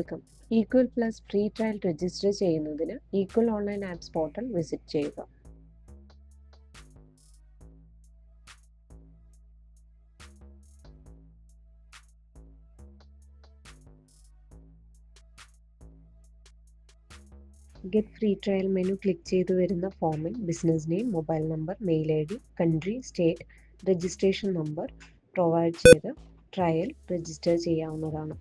Welcome. Equal plus free trial register ചെയ്യുന്നതിന് equal online apps portal visit ചെയ്യുക. Get free trial menu click ചെയ്തു വരുന്ന ഫോമിൽ business name, mobile number, mail I D, country, state, registration number provide ചെയ്ത് trial register ചെയ്യാവുന്നതാണ്.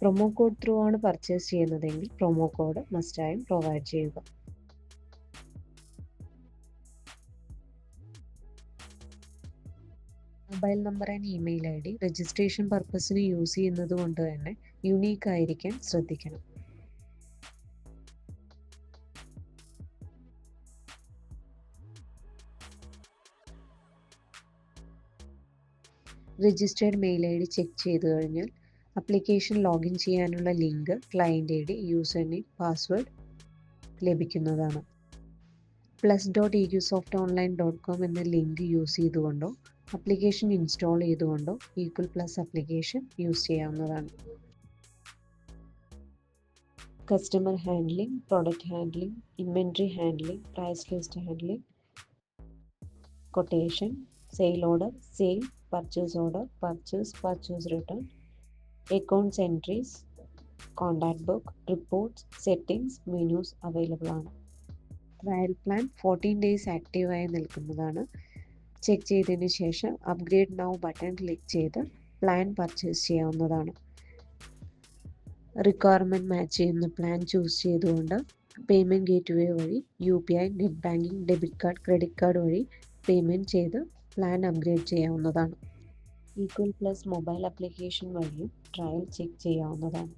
Promo code through ആണ് purchase ചെയ്യുന്നതെങ്കിൽ promo code മസ്റ്റായും പ്രൊവൈഡ് ചെയ്യുക. Mobile number and email I D registration പർപ്പസിന് യൂസ് ചെയ്യുന്നത് കൊണ്ട് തന്നെ യുണീക്ക് ആയിരിക്കാൻ ശ്രദ്ധിക്കണം. Registered mail I D check ചെയ്ത് കഴിഞ്ഞാൽ ആപ്ലിക്കേഷൻ ലോഗിൻ ചെയ്യാനുള്ള link, client I D, user name, password ലഭിക്കുന്നതാണ്. plus.eqsoftonline.com എന്ന ലിങ്ക് യൂസ് ചെയ്തുകൊണ്ടോ ആപ്ലിക്കേഷൻ ഇൻസ്റ്റാൾ ചെയ്തുകൊണ്ടോ ഈക്വൽ പ്ലസ് ആപ്ലിക്കേഷൻ യൂസ് ചെയ്യാവുന്നതാണ്. Customer handling, product handling, inventory handling, price list handling, quotation, sale order, sale, purchase order, purchase return, accounts entries, contact book, reports, settings, menus available ആണ്. Trial plan 14 days ആക്റ്റീവായി നിൽക്കുന്നതാണ്. Check ചെയ്തതിന് ശേഷം upgrade now button click ചെയ്ത് plan purchase ചെയ്യാവുന്നതാണ്. Requirement match ചെയ്യുന്ന plan choose ചെയ്തുകൊണ്ട് payment gateway വഴി UPI, net banking, debit card, credit card വഴി പേയ്മെൻറ്റ് ചെയ്ത് പ്ലാൻ അപ്ഗ്രേഡ് ചെയ്യാവുന്നതാണ്. ഈക്വൽ പ്ലസ് മൊബൈൽ ആപ്ലിക്കേഷൻ വഴിയും ട്രയൽ ചെക്ക് ചെയ്യാവുന്നതാണ്.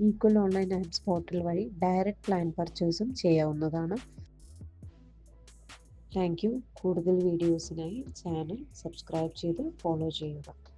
ഈക്വൽ ഓൺലൈൻ ആപ്സ് പോർട്ടൽ വഴി ഡയറക്റ്റ് പ്ലാൻ പർച്ചേസും ചെയ്യാവുന്നതാണ്. Thank you. കൂടുതൽ വീഡിയോസിനായി ചാനൽ സബ്സ്ക്രൈബ് ചെയ്ത് ഫോളോ ചെയ്യുക.